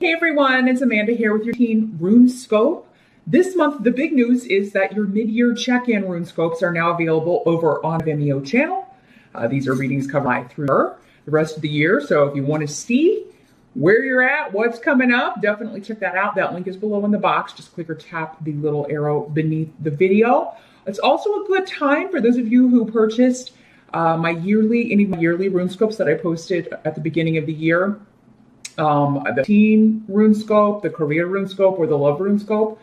Hey everyone, it's Amanda here with your Teen Rune Scope. This month, the big news is that your mid-year check-in rune scopes are now available over on Vimeo channel. These are readings covered through the rest of the year. So if you want to see where you're at, what's coming up, definitely check that out. That link is below in the box. Just click or tap the little arrow beneath the video. It's also a good time for those of you who purchased my yearly rune scopes that I posted at the beginning of the year. The teen rune scope, the career rune scope, or the love rune scope.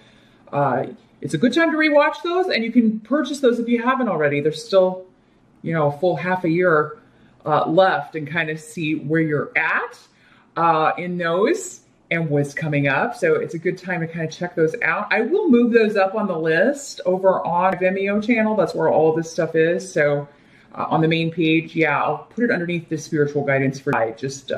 It's a good time to rewatch those, and you can purchase those if you haven't already. There's still, a full half a year left, and kind of see where you're at in those and what's coming up. So it's a good time to kind of check those out. I will move those up on the list over on Vimeo channel. That's where all of this stuff is. So on the main page, I'll put it underneath the spiritual guidance for tonight. Just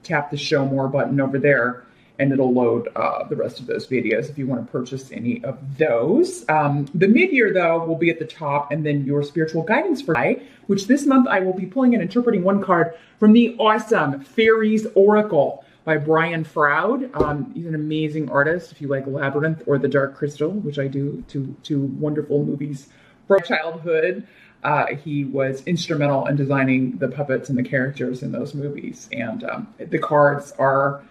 tap the show more button over there and it'll load the rest of those videos if you want to purchase any of those. The mid-year though will be at the top, and then your spiritual guidance for tonight, which this month I will be pulling and interpreting one card from the awesome Fairies Oracle by Brian Froud. He's an amazing artist. If you like Labyrinth or The Dark Crystal, which I do, two wonderful movies from childhood. He was instrumental in designing the puppets and the characters in those movies. And the cards are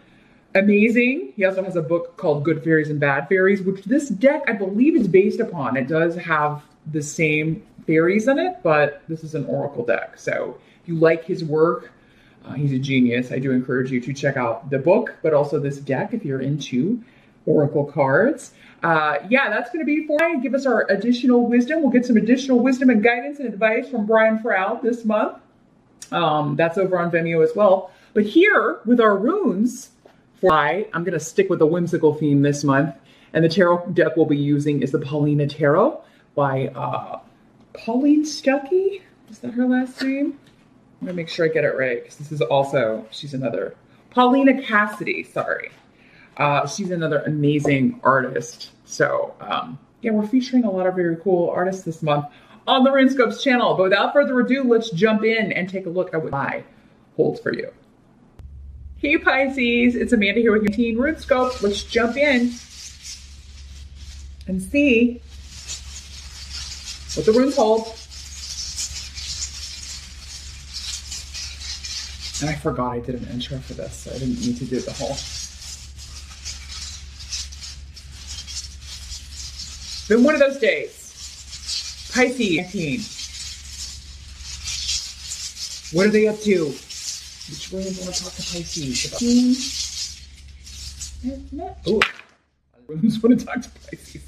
amazing. He also has a book called Good Fairies and Bad Fairies, which this deck, I believe, is based upon. It does have the same fairies in it, but this is an oracle deck. So if you like his work, he's a genius. I do encourage you to check out the book, but also this deck if you're into oracle cards. That's going to be for it. Give us our additional wisdom. We'll get some additional wisdom and guidance and advice from Brian Froud this month. That's over on Vimeo as well. But here with our runes, I'm going to stick with a whimsical theme this month. And the tarot deck we'll be using is the Paulina Tarot by Pauline Stuckey. Is that her last name? I'm going to make sure I get it right, because this is also, she's another, Paulina Cassidy, sorry. She's another amazing artist. So, we're featuring a lot of very cool artists this month on the RuneScopes channel. But without further ado, let's jump in and take a look at what I holds for you. Hey Pisces, it's Amanda here with your Teen RuneScope. Let's jump in and see what the runes hold. And I forgot I did an intro for this, so I didn't need to do the whole. Been one of those days. Pisces 19. What are they up to? Which way do you want to talk to Pisces about? Oh, runes want to talk to Pisces.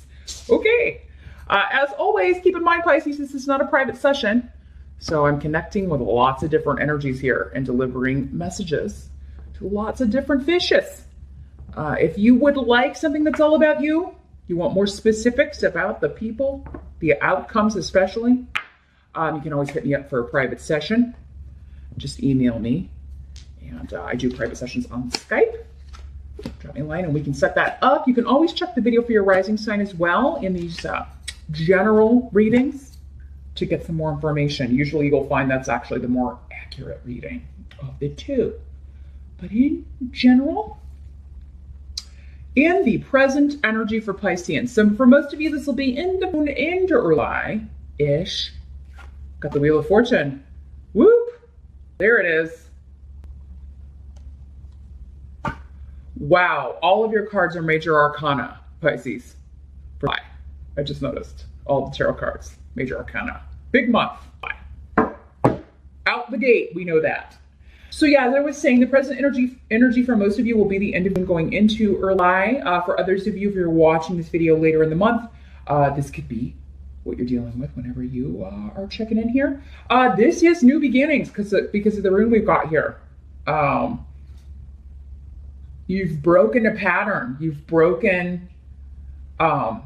Okay. As always, keep in mind, Pisces, this is not a private session. So I'm connecting with lots of different energies here and delivering messages to lots of different fishes. If you would like something that's all about you, you want more specifics about the people, the outcomes especially, you can always hit me up for a private session. Just email me. And I do private sessions on Skype. Drop me a line and we can set that up. You can always check the video for your rising sign as well in these general readings to get some more information. Usually you'll find that's actually the more accurate reading of the two. But in general, in the present energy for Pisceans. So for most of you, this will be in the moon into July-ish. Got the Wheel of Fortune. Whoop! There it is. Wow, all of your cards are major arcana, Pisces. For July. I just noticed all the tarot cards, major arcana. Big month. Out the gate, we know that. So as I was saying, the present energy for most of you will be the end of June going into July. For others of you, if you're watching this video later in the month, this could be what you're dealing with whenever you are checking in here. This is new beginnings because of the rune we've got here. You've broken a pattern. You've broken, there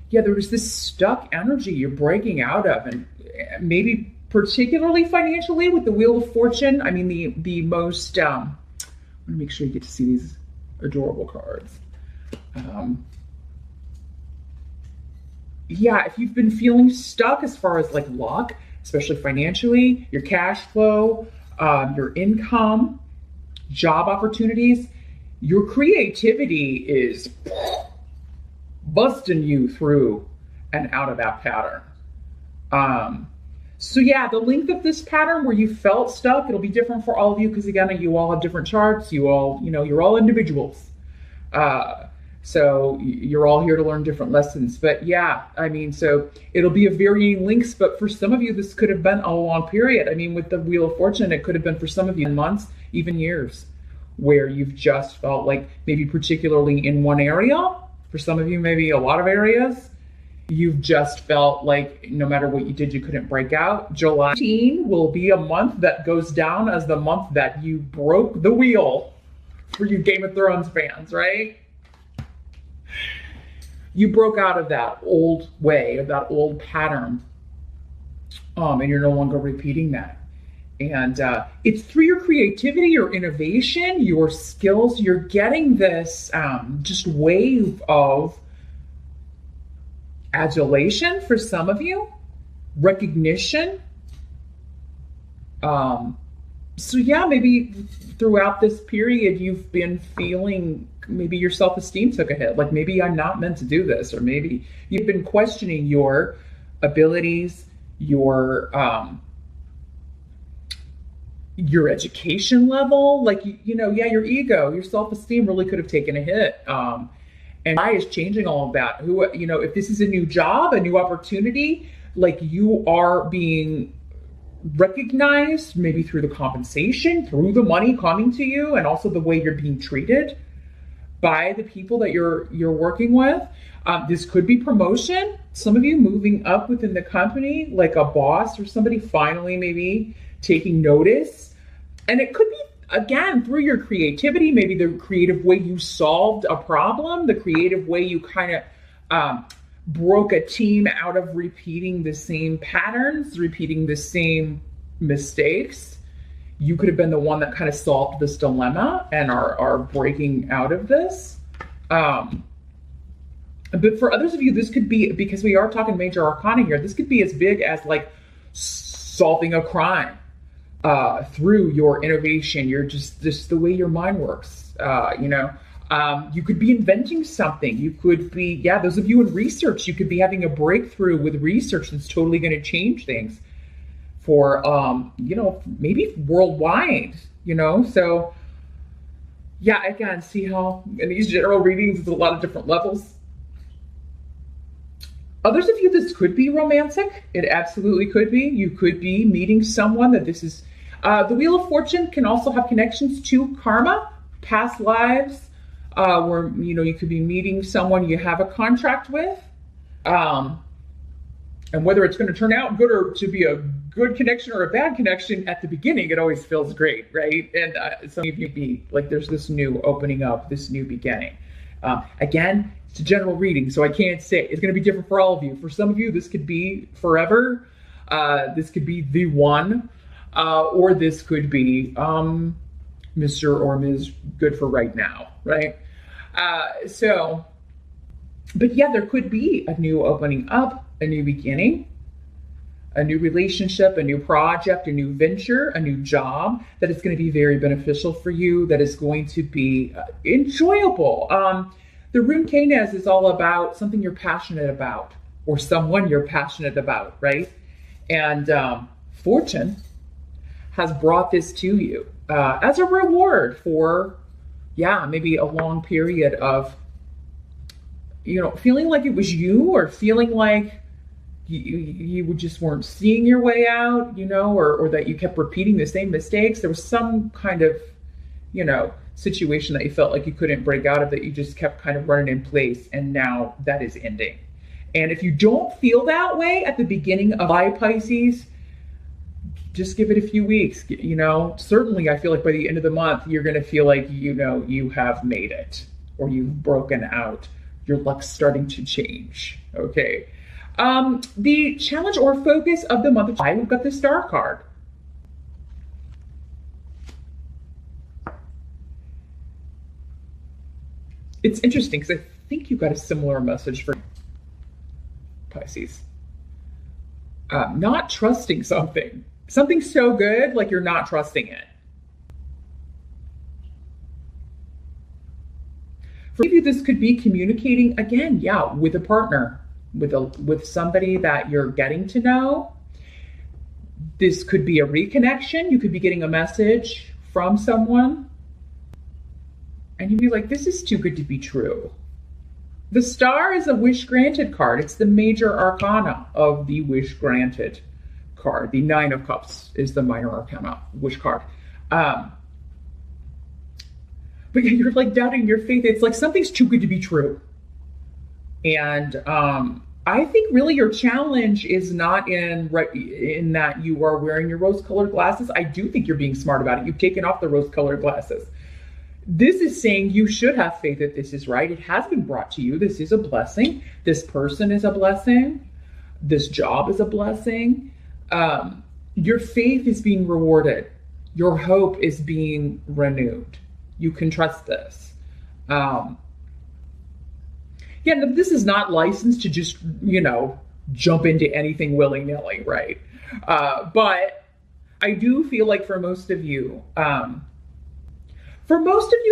was this stuck energy you're breaking out of, and maybe particularly financially with the Wheel of Fortune. I mean, the most, I want to make sure you get to see these adorable cards. If you've been feeling stuck as far as like luck, especially financially, your cash flow, your income, job opportunities, your creativity is busting you through and out of that pattern. So yeah, the length of this pattern where you felt stuck, it'll be different for all of you because again, you all have different charts. You all, you're all individuals. So you're all here to learn different lessons. But yeah, I mean, so it'll be a varying lengths, but for some of you, this could have been a long period. I mean, with the Wheel of Fortune, it could have been for some of you months, even years, where you've just felt like maybe particularly in one area, for some of you, maybe a lot of areas, you've just felt like no matter what you did, you couldn't break out. July 18 will be a month that goes down as the month that you broke the wheel for you Game of Thrones fans, right? You broke out of that old way, of that old pattern, and you're no longer repeating that. And it's through your creativity, your innovation, your skills, you're getting this just wave of adulation for some of you, recognition. So yeah, maybe throughout this period, you've been feeling maybe your self-esteem took a hit. Like maybe I'm not meant to do this, or maybe you've been questioning your abilities, your education level, like, yeah, your ego, your self-esteem really could have taken a hit. And I is changing all of that. If this is a new job, a new opportunity, like you are being recognized maybe through the compensation, through the money coming to you, and also the way you're being treated by the people that you're working with. This could be promotion. Some of you moving up within the company, like a boss or somebody finally maybe taking notice. And it could be, again, through your creativity, maybe the creative way you solved a problem, the creative way you kind of broke a team out of repeating the same patterns, repeating the same mistakes. You could have been the one that kind of solved this dilemma and are breaking out of this. But for others of you, this could be, because we are talking major arcana here, this could be as big as like solving a crime through your innovation. You're just the way your mind works, you could be inventing something. You could be, those of you in research, you could be having a breakthrough with research that's totally going to change things for, maybe worldwide, so yeah, again, see how in these general readings, there's a lot of different levels. Others of you, this could be romantic. It absolutely could be. You could be meeting someone that this is, the Wheel of Fortune can also have connections to karma, past lives, where, you could be meeting someone you have a contract with. And whether it's going to turn out good or to be a good connection or a bad connection, at the beginning, it always feels great, right? And some of you be like, there's this new opening up, this new beginning. Again, it's a general reading, so I can't say. It's going to be different for all of you. For some of you, this could be forever. This could be the one, or this could be Mr. or Ms. good for right now, right? But yeah, there could be a new opening up, a new beginning, a new relationship, a new project, a new venture, a new job that is going to be very beneficial for you, that is going to be enjoyable. The rune Canes is all about something you're passionate about, or someone you're passionate about, right? And Fortune has brought this to you as a reward for, maybe a long period of, feeling like it was you, or feeling like you just weren't seeing your way out, or that you kept repeating the same mistakes. There was some kind of, situation that you felt like you couldn't break out of, that you just kept kind of running in place, and now that is ending. And if you don't feel that way at the beginning of July, Pisces, just give it a few weeks. Certainly I feel like by the end of the month, you're going to feel like, you have made it, or you've broken out. Your luck's starting to change. Okay. The challenge or focus of the month of July, we've got the Star card. It's interesting because I think you got a similar message for Pisces. Not trusting something. Something so good, like you're not trusting it. For you, this could be communicating again, yeah, with a partner, with somebody that you're getting to know. This could be a reconnection. You could be getting a message from someone, and you'd be like, this is too good to be true. The Star is a wish granted card. It's the major arcana of the wish granted card. The Nine of Cups is the minor arcana wish card. But yeah, you're like doubting your faith. It's like something's too good to be true. And I think really your challenge is not in that you are wearing your rose-colored glasses. I do think you're being smart about it. You've taken off the rose-colored glasses. This is saying you should have faith that this is right. It has been brought to you. This is a blessing. This person is a blessing. This job is a blessing. Your faith is being rewarded. Your hope is being renewed. You can trust this. Yeah, no, this is not licensed to just, jump into anything willy-nilly, right? But I do feel like for most of you,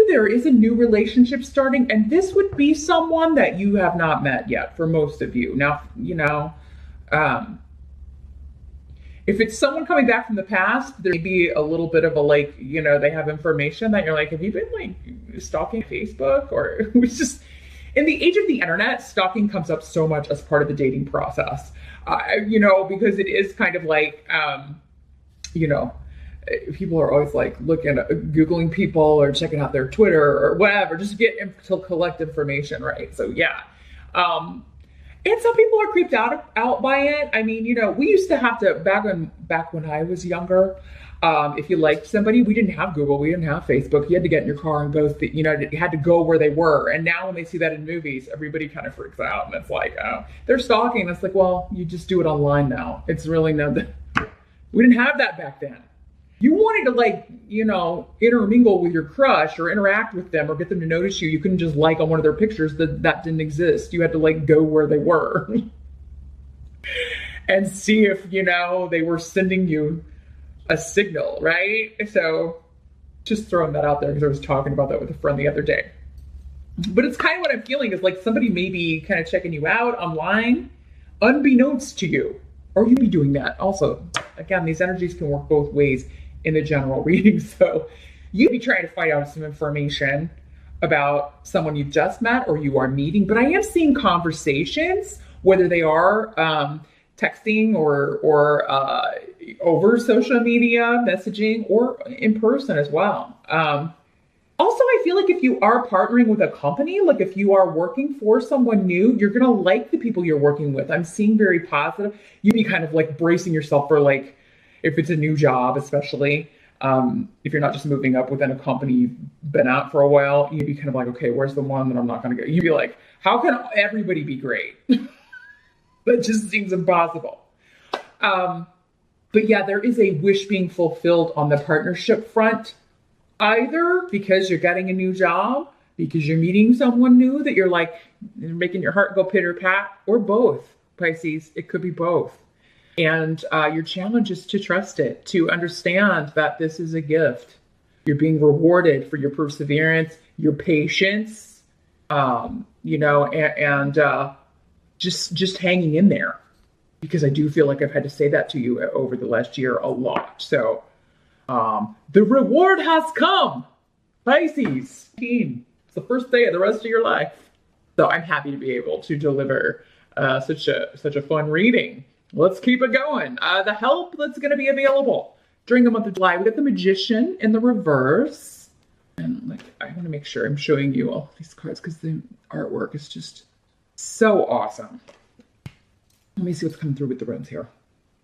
there is a new relationship starting, and this would be someone that you have not met yet for most of you. Now, if it's someone coming back from the past, there may be a little bit of a they have information that you're like, have you been stalking Facebook? Or it's just, in the age of the internet, stalking comes up so much as part of the dating process, because it is kind of like, people are always like Googling people or checking out their Twitter or whatever, just to collect information, right? So yeah. And some people are creeped out by it. I mean, we used to have to, back when I was younger, if you liked somebody, we didn't have Google, we didn't have Facebook. You had to get in your car and go, you had to go where they were. And now when they see that in movies, everybody kind of freaks out. And it's like, oh, they're stalking. It's like, well, you just do it online now. It's really we didn't have that back then. You wanted to intermingle with your crush or interact with them or get them to notice you. You couldn't just on one of their pictures that didn't exist. You had to go where they were and see if, they were sending you a signal, right? So just throwing that out there because I was talking about that with a friend the other day. But it's kind of what I'm feeling is somebody may be kind of checking you out online unbeknownst to you, or you be doing that also. Again, these energies can work both ways in the general reading. So you'd be trying to find out some information about someone you've just met or you are meeting. But I am seeing conversations, whether they are texting or over social media messaging or in person as well. Also, I feel like if you are partnering with a company, if you are working for someone new, you're going to like the people you're working with. I'm seeing very positive. You'd be kind of bracing yourself for if it's a new job, especially if you're not just moving up within a company you've been at for a while, you'd be kind of okay, where's the one that I'm not going to go? You'd be like, how can everybody be great? That just seems impossible. But yeah, there is a wish being fulfilled on the partnership front, either because you're getting a new job, because you're meeting someone new that you're making your heart go pitter pat, or both, Pisces. It could be both. And your challenge is to trust it, to understand that this is a gift. You're being rewarded for your perseverance, your patience, and just hanging in there. Because I do feel like I've had to say that to you over the last year a lot. So the reward has come, Pisces. It's the first day of the rest of your life. So I'm happy to be able to deliver such a fun reading. Let's keep it going. The help that's going to be available during the month of July. We got the Magician in the reverse. And I want to make sure I'm showing you all these cards because the artwork is just so awesome. Let me see what's coming through with the runes here.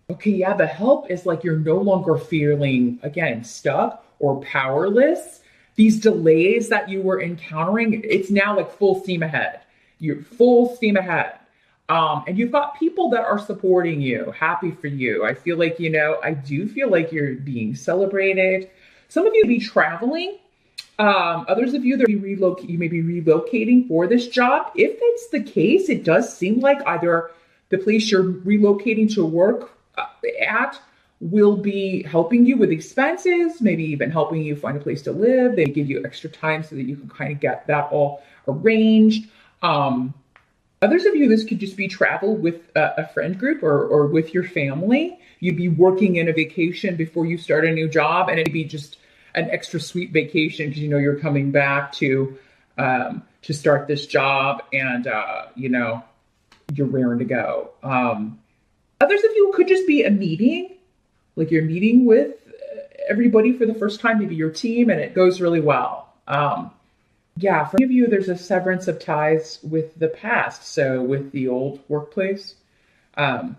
Okay, yeah, the help is you're no longer feeling, again, stuck or powerless. These delays that you were encountering, it's now full steam ahead. You're full steam ahead. And you've got people that are supporting you, happy for you. I feel I do feel like you're being celebrated. Some of you may be traveling. Others of you, you may be relocating for this job. If that's the case, it does seem like either the place you're relocating to work at will be helping you with expenses, maybe even helping you find a place to live. They give you extra time so that you can kind of get that all arranged. Others of you, this could just be travel with a friend group or with your family. You'd be working in a vacation before you start a new job, and it'd be just an extra sweet vacation because you know you're coming back to start this job, and you know you're raring to go. Others of you, it could just be a meeting, like you're meeting with everybody for the first time, maybe your team, and it goes really well. Yeah, for many of you, there's a severance of ties with the past, so with the old workplace. And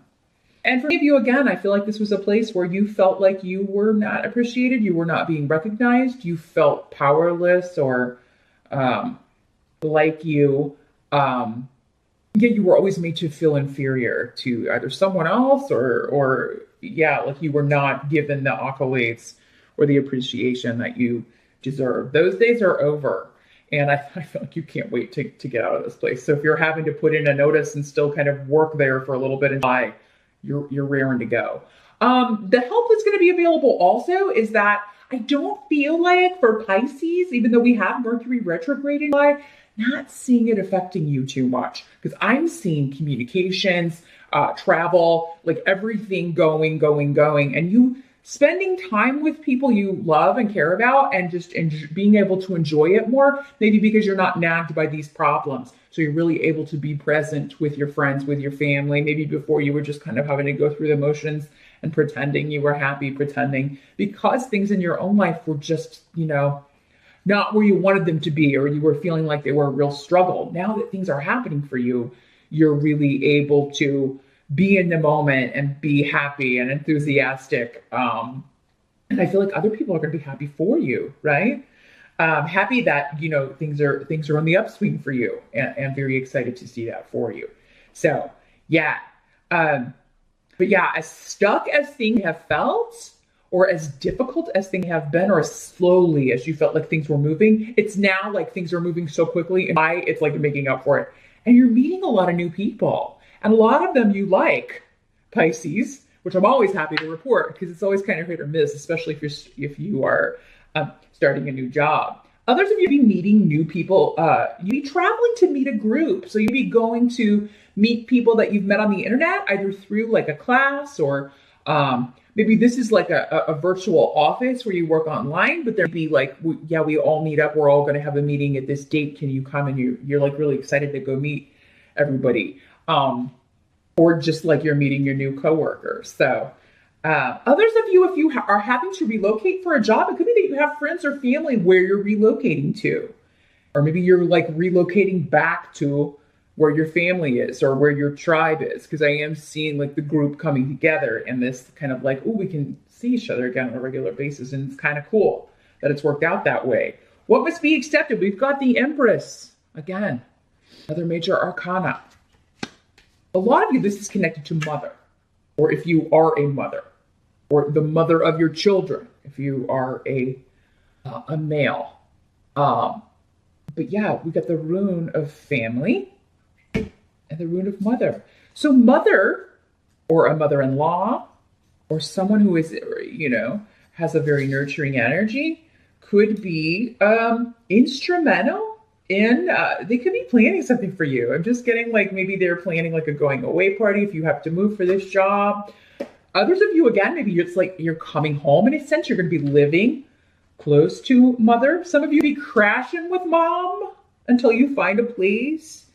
for many of you, again, I feel like this was a place where you felt like you were not appreciated, you were not being recognized, you felt powerless, or like you were always made to feel inferior to either someone else or like you were not given the accolades or the appreciation that you deserve. Those days are over. And I feel like you can't wait to get out of this place. So if you're having to put in a notice and still kind of work there for a little bit and you're raring to go. The help that's going to be available also is that I don't feel like for Pisces, even though we have Mercury retrograde in July, not seeing it affecting you too much, because I'm seeing communications, travel, like everything going, and you spending time with people you love and care about and just being able to enjoy it more, maybe because you're not nagged by these problems. So you're really able to be present with your friends, with your family. Maybe before you were just kind of having to go through the motions and pretending you were happy, pretending because things in your own life were just, you know, not where you wanted them to be, or you were feeling like they were a real struggle. Now that things are happening for you, you're really able to be in the moment and be happy and enthusiastic. And I feel like other people are going to be happy for you, right? Happy that, you know, things are on the upswing for you, and very excited to see that for you. So yeah. But yeah, as stuck as things have felt, or as difficult as things have been, or as slowly as you felt like things were moving, it's now like things are moving so quickly, and it's like you're making up for it. And you're meeting a lot of new people. And a lot of them you like, Pisces, which I'm always happy to report, because it's always kind of hit or miss, especially if you are starting a new job. Others of you be meeting new people. You'd be traveling to meet a group. So you'd be going to meet people that you've met on the internet, either through like a class, or maybe this is like a virtual office where you work online, but there'd be like, we all meet up. We're all going to have a meeting at this date. Can you come? And you're like really excited to go meet everybody. Or just like you're meeting your new coworkers. So others of you, if you are having to relocate for a job, it could be that you have friends or family where you're relocating to. Or maybe you're like relocating back to where your family is or where your tribe is. Because I am seeing like the group coming together and this kind of like, we can see each other again on a regular basis. And it's kind of cool that it's worked out that way. What must be accepted? We've got the Empress. Again, another major arcana. A lot of you, this is connected to mother, or if you are a mother, or the mother of your children, if you are a male. But yeah, we got the rune of family and the rune of mother. So mother, or a mother-in-law, or someone who is, you know, has a very nurturing energy, could be instrumental in, they could be planning something for you. I'm just getting like, maybe they're planning like a going away party if you have to move for this job. Others of you, again, maybe it's like you're coming home in a sense, you're going to be living close to mother. Some of you be crashing with mom until you find a place.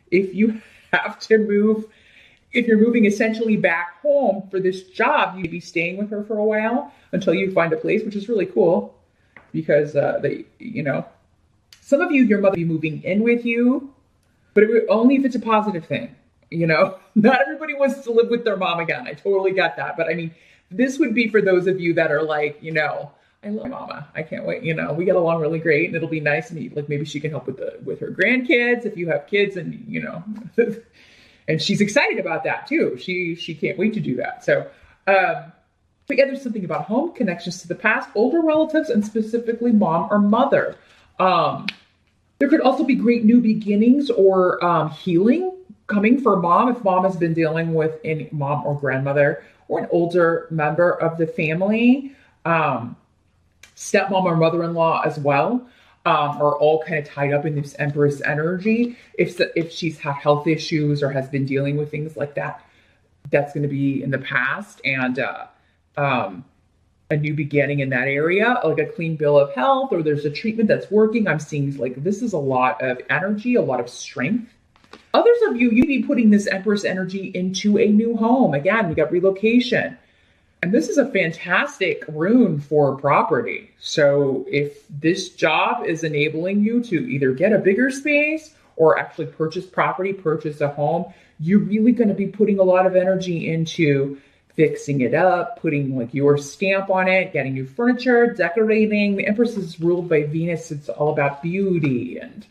If you have to move, if you're moving essentially back home for this job, you'd be staying with her for a while until you find a place, which is really cool because they, you know, some of you, your mother will be moving in with you, but only if it's a positive thing. You know, not everybody wants to live with their mom again. I totally get that. But I mean, this would be for those of you that are like, you know, I love mama. I can't wait. You know, we get along really great and it'll be nice. And like maybe she can help with her grandkids if you have kids and, you know, and she's excited about that too. She can't wait to do that. So, but yeah, there's something about home connections to the past, older relatives, and specifically mom or mother. There could also be great new beginnings or healing coming for mom, if mom has been dealing with any mom or grandmother or an older member of the family, stepmom or mother-in-law as well, are all kind of tied up in this Empress energy. If she's had health issues or has been dealing with things like that, that's going to be in the past, and a new beginning in that area, like a clean bill of health, or there's a treatment that's working. I'm seeing like this is a lot of energy, a lot of strength. Others of you, you'd be putting this Empress energy into a new home. Again, we got relocation. And this is a fantastic rune for property. So if this job is enabling you to either get a bigger space or actually purchase property, purchase a home, you're really going to be putting a lot of energy into fixing it up, putting like your stamp on it, getting new furniture, decorating. The Empress is ruled by Venus. It's all about beauty and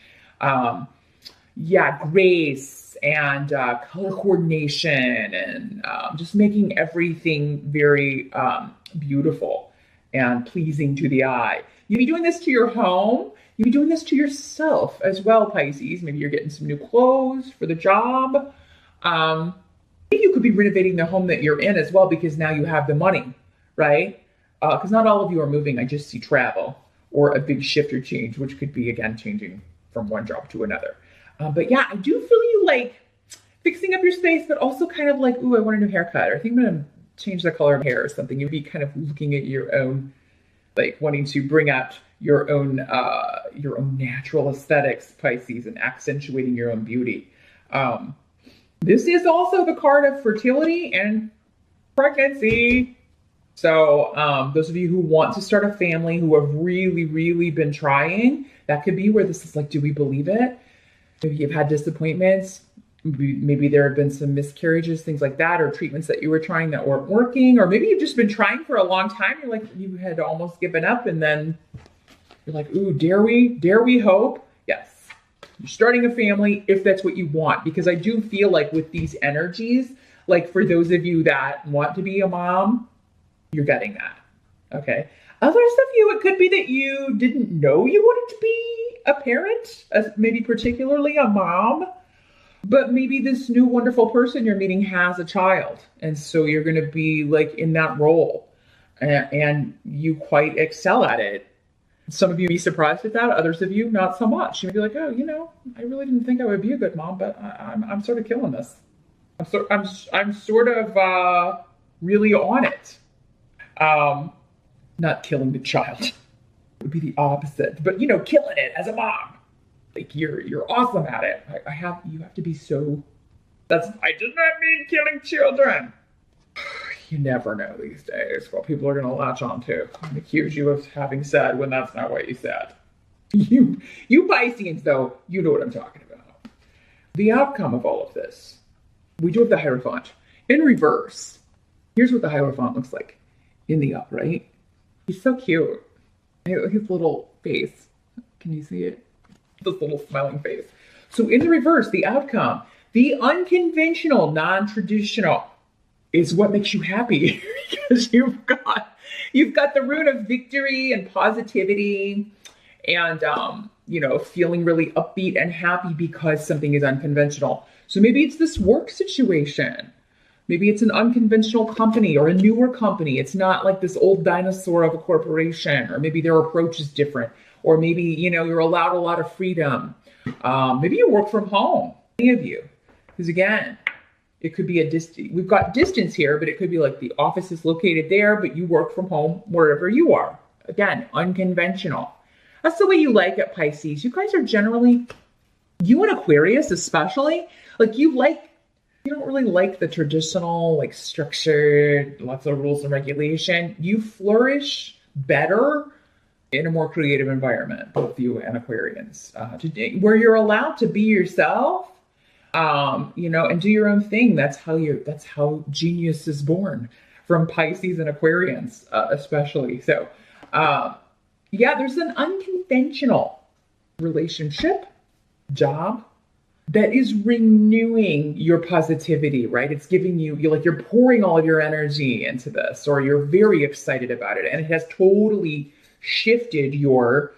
grace and color coordination and just making everything very beautiful and pleasing to the eye. You'd be doing this to your home. You'd be doing this to yourself as well, Pisces. Maybe you're getting some new clothes for the job. Maybe you could be renovating the home that you're in as well because now you have the money, right? Because not all of you are moving. I just see travel or a big shift or change, which could be, again, changing from one job to another. But yeah, I do feel you like fixing up your space, but also kind of like, ooh, I want a new haircut, or I think I'm going to change the color of hair or something. You'd be kind of looking at your own, like wanting to bring out your own natural aesthetics, Pisces, and accentuating your own beauty. This is also the card of fertility and pregnancy. So those of you who want to start a family, who have really, really been trying, that could be where this is like, do we believe it? Maybe you've had disappointments. Maybe there have been some miscarriages, things like that, or treatments that you were trying that weren't working. Or maybe you've just been trying for a long time. You're like, you had almost given up, and then you're like, ooh, dare we hope? Yes. You're starting a family if that's what you want, because I do feel like with these energies, like for those of you that want to be a mom, you're getting that. Okay. Others of you, it could be that you didn't know you wanted to be a parent, maybe particularly a mom, but maybe this new wonderful person you're meeting has a child. And so you're going to be like in that role and you quite excel at it. Some of you be surprised at that. Others of you, not so much. You'd be like, oh, I really didn't think I would be a good mom, but I'm sort of killing this. I'm sort of really on it. Not killing the child. It would be the opposite, but killing it as a mom. Like you're awesome at it. You have to be so. I did not mean killing children. You never know these days what people are going to latch on to and accuse you of having said when that's not what you said. You Pisceans, though, you know what I'm talking about. The outcome of all of this, we do have the Hierophant in reverse. Here's what the Hierophant looks like in the upright. He's so cute. His little face. Can you see it? This little smiling face. So in the reverse, the outcome, the unconventional, non-traditional, is what makes you happy because you've got the rune of victory and positivity and, feeling really upbeat and happy because something is unconventional. So maybe it's this work situation. Maybe it's an unconventional company or a newer company. It's not like this old dinosaur of a corporation, or maybe their approach is different, or maybe, you're allowed a lot of freedom. Maybe you work from home, any of you, because again, it could be we've got distance here, but it could be like the office is located there, but you work from home wherever you are. Again, unconventional. That's the way you like it, Pisces. You guys are generally, you and Aquarius especially, like you don't really like the traditional, like structured, lots of rules and regulation. You flourish better in a more creative environment, both you and Aquarians, where you're allowed to be yourself. And do your own thing. That's how genius is born, from Pisces and Aquarians, especially. So, there's an unconventional relationship, job, that is renewing your positivity, right? It's giving you're pouring all of your energy into this, or you're very excited about it. And it has totally shifted your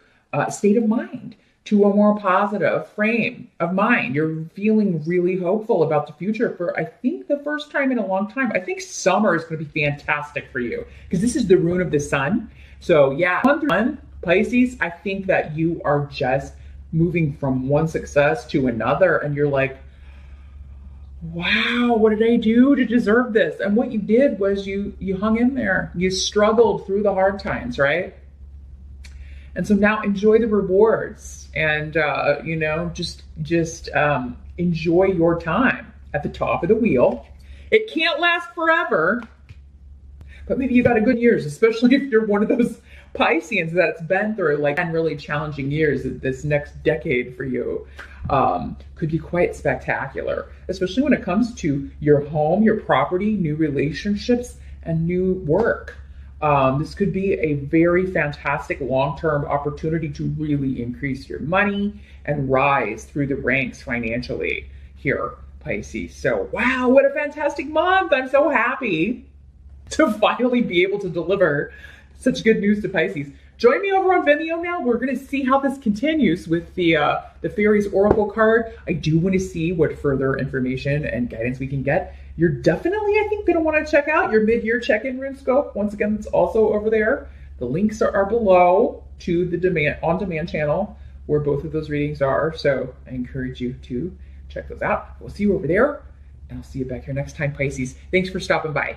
state of mind. to a more positive frame of mind. You're feeling really hopeful about the future for, I think, the first time in a long time. I think summer is going to be fantastic for you because this is the rune of the sun. So yeah, 1 through 1, Pisces, I think that you are just moving from one success to another and you're like, wow, what did I do to deserve this? And what you did was you hung in there. You struggled through the hard times, right? And so now enjoy the rewards and, just enjoy your time at the top of the wheel. It can't last forever, but maybe you got a good years, especially if you're one of those Pisceans that's been through like 10 really challenging years. This next decade for you could be quite spectacular, especially when it comes to your home, your property, new relationships, and new work. This could be a very fantastic long-term opportunity to really increase your money and rise through the ranks financially here, Pisces. So, wow, what a fantastic month. I'm so happy to finally be able to deliver such good news to Pisces. Join me over on Vimeo now. We're going to see how this continues with the Fairies Oracle card. I do want to see what further information and guidance we can get. You're definitely, I think, going to want to check out your mid-year check-in rune scope. Once again, it's also over there. The links are below to the on-demand channel where both of those readings are. So I encourage you to check those out. We'll see you over there, and I'll see you back here next time, Pisces. Thanks for stopping by.